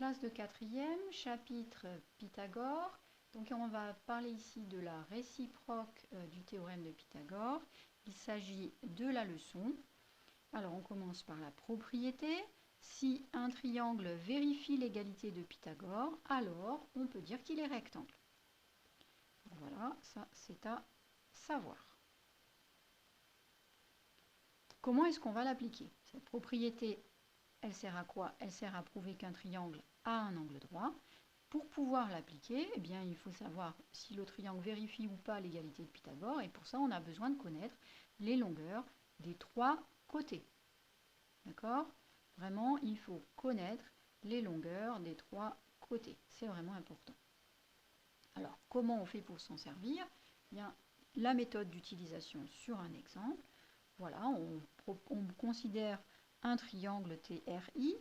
Classe de 4e, chapitre Pythagore. Donc on va parler ici de la réciproque du théorème de Pythagore. Il s'agit de la leçon. Alors on commence par la propriété. Si un triangle vérifie l'égalité de Pythagore, alors on peut dire qu'il est rectangle. Voilà, ça c'est à savoir. Comment est-ce qu'on va l'appliquer? Cette propriété, elle sert à quoi? Elle sert à prouver qu'un triangle a un angle droit. Pour pouvoir l'appliquer, eh bien, il faut savoir si le triangle vérifie ou pas l'égalité de Pythagore. Et pour ça, on a besoin de connaître les longueurs des trois côtés. D'accord? Vraiment, il faut connaître les longueurs des trois côtés. C'est vraiment important. Alors, comment on fait pour s'en servir? Eh bien, la méthode d'utilisation sur un exemple. Voilà, on considère un triangle TRI,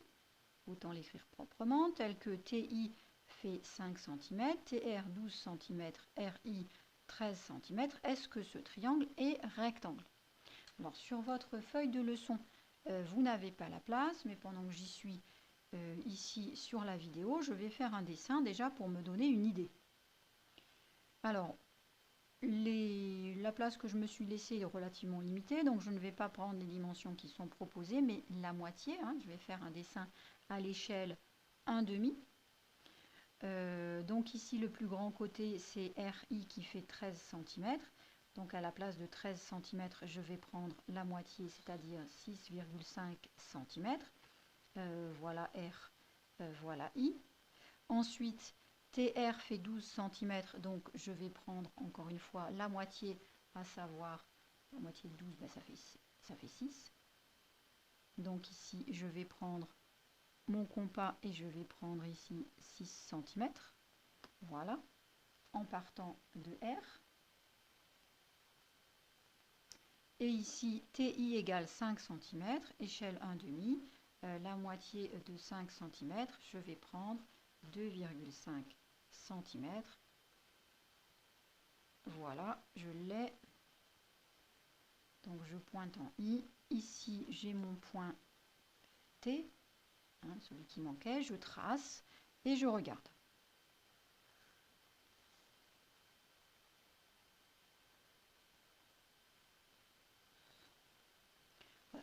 autant l'écrire proprement, tel que TI fait 5 cm, TR 12 cm, RI 13 cm. Est-ce que ce triangle est rectangle? Alors sur votre feuille de leçon, vous n'avez pas la place, mais pendant que j'y suis ici sur la vidéo, je vais faire un dessin déjà pour me donner une idée. Alors, la place que je me suis laissée est relativement limitée, donc je ne vais pas prendre les dimensions qui sont proposées, mais la moitié. Je vais faire un dessin à l'échelle 1,5. Donc ici, le plus grand côté, c'est RI qui fait 13 cm. Donc à la place de 13 cm, je vais prendre la moitié, c'est-à-dire 6,5 cm. Voilà R, voilà I. Ensuite, TR fait 12 cm, donc je vais prendre encore une fois la moitié, à savoir la moitié de 12, ben ça fait 6. Donc ici, je vais prendre mon compas et je vais prendre ici 6 cm. Voilà, en partant de R. Et ici, TI égale 5 cm, échelle 1,5. La moitié de 5 cm, je vais prendre 2,5 cm. Voilà, je l'ai. Donc je pointe en I. Ici, j'ai mon point T, celui qui manquait. Je trace et je regarde.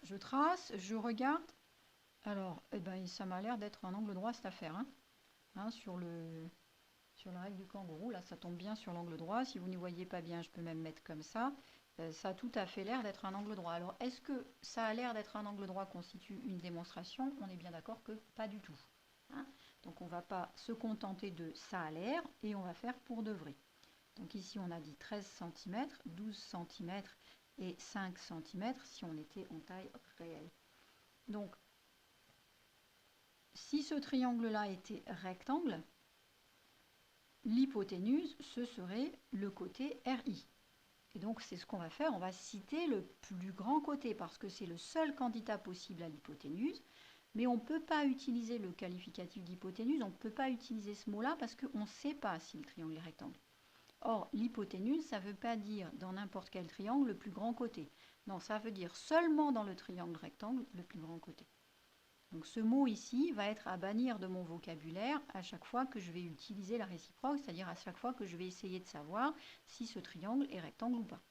Je trace, je regarde. Alors, eh ben, ça m'a l'air d'être un angle droit cette affaire. Sur la règle du kangourou, là, ça tombe bien sur l'angle droit. Si vous n'y voyez pas bien, je peux même mettre comme ça. Ça a tout à fait l'air d'être un angle droit. Alors, est-ce que ça a l'air d'être un angle droit constitue une démonstration? On est bien d'accord que pas du tout. Donc, on ne va pas se contenter de ça a l'air et on va faire pour de vrai. Donc ici, on a dit 13 cm, 12 cm et 5 cm si on était en taille réelle. Donc, si ce triangle-là était rectangle, l'hypoténuse, ce serait le côté RI. Et donc, c'est ce qu'on va faire. On va citer le plus grand côté parce que c'est le seul candidat possible à l'hypoténuse. Mais on ne peut pas utiliser le qualificatif d'hypoténuse. On ne peut pas utiliser ce mot-là parce qu'on ne sait pas si le triangle est rectangle. Or, l'hypoténuse, ça ne veut pas dire dans n'importe quel triangle le plus grand côté. Non, ça veut dire seulement dans le triangle rectangle le plus grand côté. Donc ce mot ici va être à bannir de mon vocabulaire à chaque fois que je vais utiliser la réciproque, c'est-à-dire à chaque fois que je vais essayer de savoir si ce triangle est rectangle ou pas.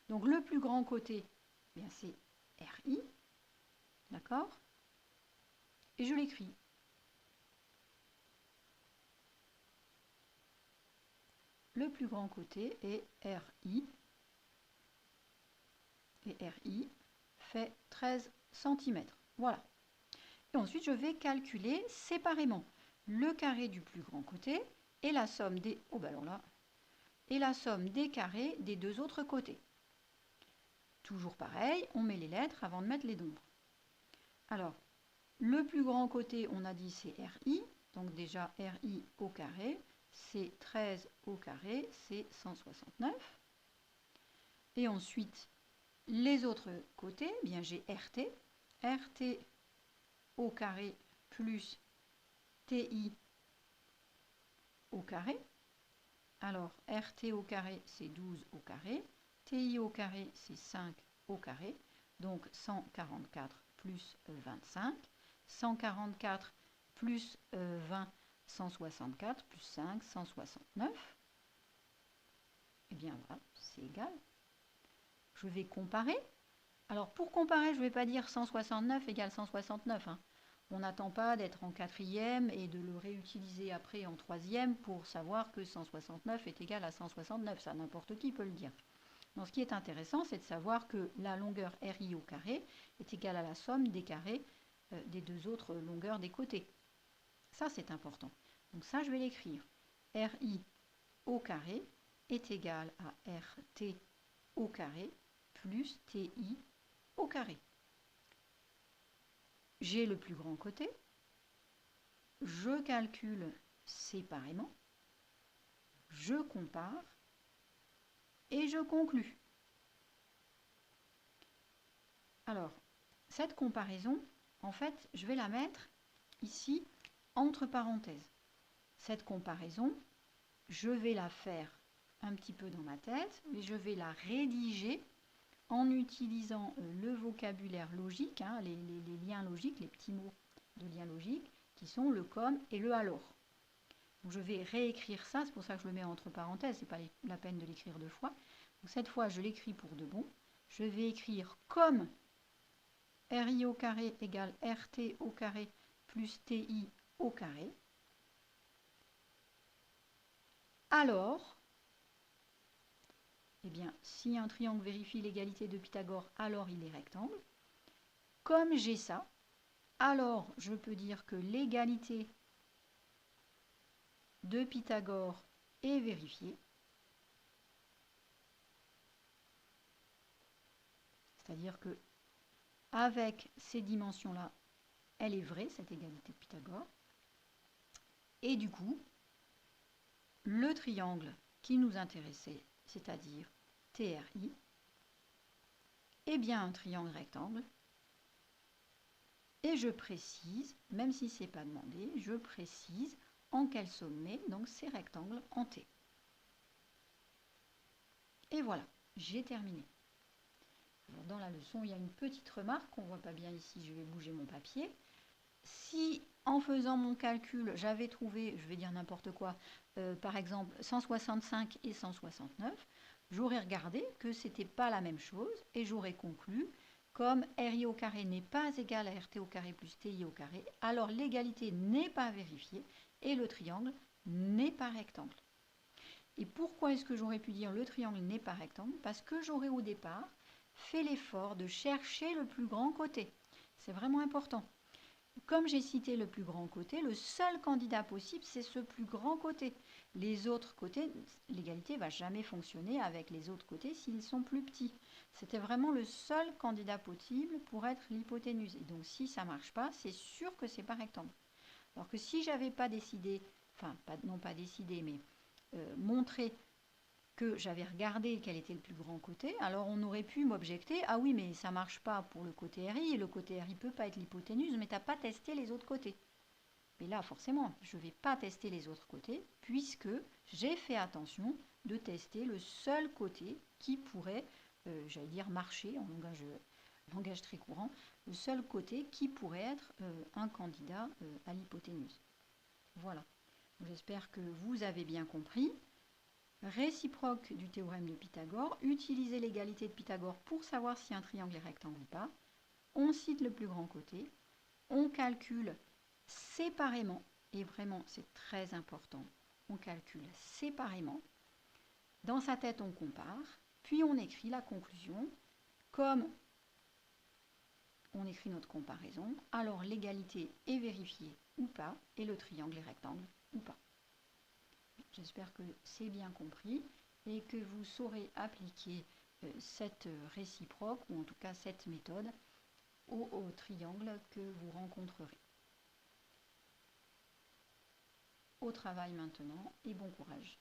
Donc le plus grand côté, eh bien c'est RI, d'accord? Et je l'écris. Le plus grand côté est RI, et RI fait 13 cm. Voilà. Et ensuite, je vais calculer séparément le carré du plus grand côté et la somme des... Oh ben alors là, et la somme des carrés des deux autres côtés. Toujours pareil, on met les lettres avant de mettre les nombres. Alors, le plus grand côté, on a dit c'est RI. Donc déjà, RI au carré, c'est 13 au carré, c'est 169. Et ensuite, les autres côtés, eh bien j'ai RT. RT au carré plus TI au carré. Alors, RT au carré, c'est 12 au carré. TI au carré, c'est 5 au carré. Donc, 144 plus 25. 144 plus 20, 164, plus 5, 169. Eh bien voilà, c'est égal. Je vais comparer. Alors pour comparer, je ne vais pas dire 169 égale 169. Hein. On n'attend pas d'être en quatrième et de le réutiliser après en troisième pour savoir que 169 est égal à 169. Ça, n'importe qui peut le dire. Donc ce qui est intéressant, c'est de savoir que la longueur RI au carré est égale à la somme des carrés des deux autres longueurs des côtés. Ça, c'est important. Donc ça, je vais l'écrire. RI au carré est égal à RT au carré plus TI au carré. J'ai le plus grand côté. Je calcule séparément. Je compare. Et je conclus. Alors, cette comparaison, en fait, je vais la mettre ici entre parenthèses. Cette comparaison, je vais la faire un petit peu dans ma tête, mais je vais la rédiger en utilisant le vocabulaire logique, hein, les liens logiques, les petits mots de liens logiques, qui sont le comme et le alors. Donc je vais réécrire ça, c'est pour ça que je le mets entre parenthèses, c'est pas la peine de l'écrire deux fois. Donc cette fois, je l'écris pour de bon. Je vais écrire comme RI au carré égale RT au carré plus TI au carré. Alors, eh bien, si un triangle vérifie l'égalité de Pythagore, alors il est rectangle. Comme j'ai ça, alors je peux dire que l'égalité de Pythagore est vérifiée. C'est-à-dire que avec ces dimensions-là, elle est vraie, cette égalité de Pythagore. Et du coup, le triangle qui nous intéressait, c'est-à-dire TRI, est bien un triangle rectangle. Et je précise, même si ce n'est pas demandé, je précise en quel sommet donc ces rectangles en T. Et voilà, j'ai terminé. Alors, dans la leçon, il y a une petite remarque qu'on ne voit pas bien ici, je vais bouger mon papier. Si en faisant mon calcul, j'avais trouvé, je vais dire n'importe quoi, par exemple 165 et 169, j'aurais regardé que ce n'était pas la même chose et j'aurais conclu, comme RI au carré n'est pas égal à RT au carré plus TI au carré, alors l'égalité n'est pas vérifiée et le triangle n'est pas rectangle. Et pourquoi est-ce que j'aurais pu dire le triangle n'est pas rectangle? Parce que j'aurais au départ fait l'effort de chercher le plus grand côté. C'est vraiment important. Comme j'ai cité le plus grand côté, le seul candidat possible, c'est ce plus grand côté. Les autres côtés, l'égalité ne va jamais fonctionner avec les autres côtés s'ils sont plus petits. C'était vraiment le seul candidat possible pour être l'hypoténuse. Et donc si ça ne marche pas, c'est sûr que ce n'est pas rectangle. Alors que si j'avais pas décidé, enfin non pas décidé, mais montré que j'avais regardé quel était le plus grand côté, alors on aurait pu m'objecter, ah oui mais ça marche pas pour le côté RI, le côté RI peut pas être l'hypoténuse, mais tu n'as pas testé les autres côtés. Mais là forcément, je ne vais pas tester les autres côtés, puisque j'ai fait attention de tester le seul côté qui pourrait, j'allais dire marcher en langage très courant, le seul côté qui pourrait être un candidat à l'hypoténuse. Voilà, j'espère que vous avez bien compris. Réciproque du théorème de Pythagore, utiliser l'égalité de Pythagore pour savoir si un triangle est rectangle ou pas. On cite le plus grand côté, on calcule séparément, et vraiment c'est très important, on calcule séparément. Dans sa tête on compare, puis on écrit la conclusion. Comme on écrit notre comparaison, alors l'égalité est vérifiée ou pas, et le triangle est rectangle ou pas. J'espère que c'est bien compris et que vous saurez appliquer cette réciproque, ou en tout cas cette méthode, au triangle que vous rencontrerez. Au travail maintenant et bon courage.